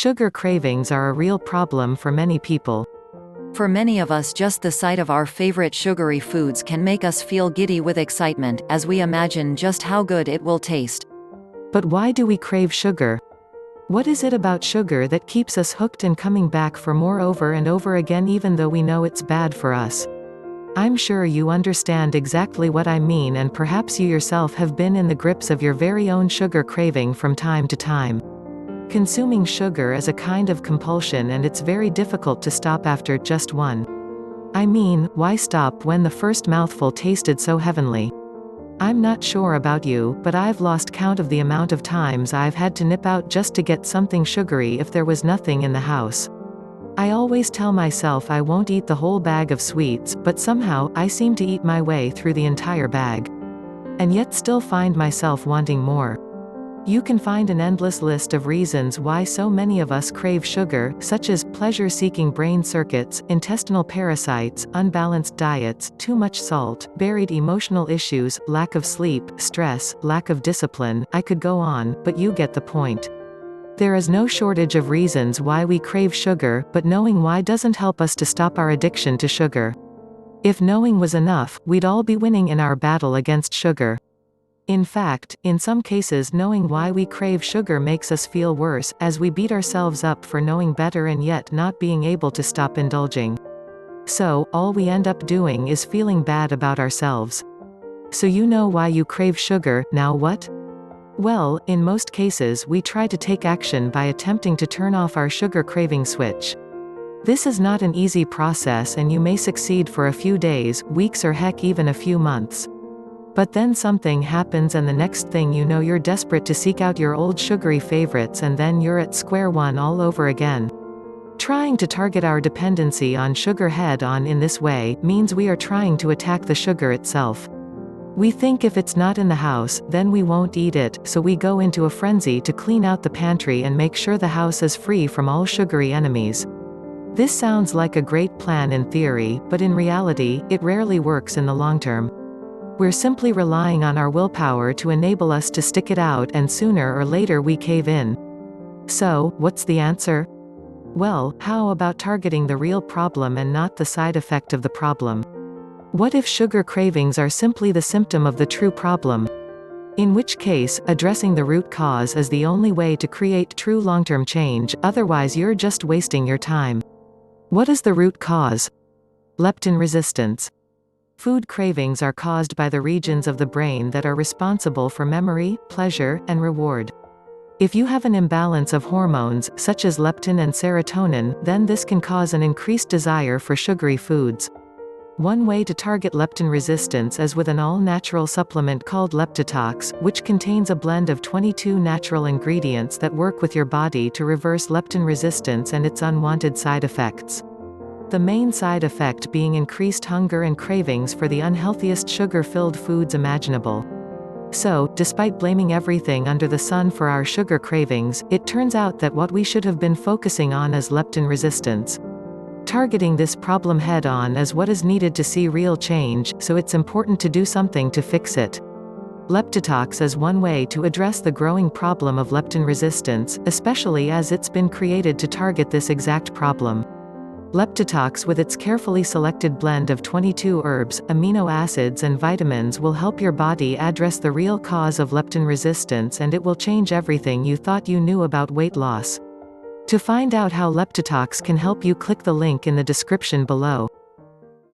Sugar cravings are a real problem for many people. For many of us, just the sight of our favorite sugary foods can make us feel giddy with excitement, as we imagine just how good it will taste. But why do we crave sugar? What is it about sugar that keeps us hooked and coming back for more over and over again even though we know it's bad for us? I'm sure you understand exactly what I mean, and perhaps you yourself have been in the grips of your very own sugar craving from time to time. Consuming sugar is a kind of compulsion, and it's very difficult to stop after just one. I mean, why stop when the first mouthful tasted so heavenly? I'm not sure about you, but I've lost count of the amount of times I've had to nip out just to get something sugary if there was nothing in the house. I always tell myself I won't eat the whole bag of sweets, but somehow, I seem to eat my way through the entire bag. And yet still find myself wanting more. You can find an endless list of reasons why so many of us crave sugar, such as pleasure-seeking brain circuits, intestinal parasites, unbalanced diets, too much salt, buried emotional issues, lack of sleep, stress, lack of discipline. I could go on, but you get the point. There is no shortage of reasons why we crave sugar, but knowing why doesn't help us to stop our addiction to sugar. If knowing was enough, we'd all be winning in our battle against sugar. In fact, in some cases knowing why we crave sugar makes us feel worse, as we beat ourselves up for knowing better and yet not being able to stop indulging. So, all we end up doing is feeling bad about ourselves. So you know why you crave sugar, now what? Well, in most cases we try to take action by attempting to turn off our sugar craving switch. This is not an easy process, and you may succeed for a few days, weeks, or heck even a few months. But then something happens, and the next thing you know you're desperate to seek out your old sugary favorites, and then you're at square one all over again. Trying to target our dependency on sugar head-on in this way means we are trying to attack the sugar itself. We think if it's not in the house, then we won't eat it, so we go into a frenzy to clean out the pantry and make sure the house is free from all sugary enemies. This sounds like a great plan in theory, but in reality, it rarely works in the long term. We're simply relying on our willpower to enable us to stick it out, and sooner or later we cave in. So, what's the answer? Well, how about targeting the real problem and not the side effect of the problem? What if sugar cravings are simply the symptom of the true problem? In which case, addressing the root cause is the only way to create true long-term change, otherwise you're just wasting your time. What is the root cause? Leptin resistance. Food cravings are caused by the regions of the brain that are responsible for memory, pleasure, and reward. If you have an imbalance of hormones, such as leptin and serotonin, then this can cause an increased desire for sugary foods. One way to target leptin resistance is with an all-natural supplement called Leptitox, which contains a blend of 22 natural ingredients that work with your body to reverse leptin resistance and its unwanted side effects. The main side effect being increased hunger and cravings for the unhealthiest sugar-filled foods imaginable. So, despite blaming everything under the sun for our sugar cravings, it turns out that what we should have been focusing on is leptin resistance. Targeting this problem head-on is what is needed to see real change, so it's important to do something to fix it. Leptitox is one way to address the growing problem of leptin resistance, especially as it's been created to target this exact problem. Leptitox, with its carefully selected blend of 22 herbs, amino acids and vitamins, will help your body address the real cause of leptin resistance, and it will change everything you thought you knew about weight loss. To find out how Leptitox can help you, click the link in the description below.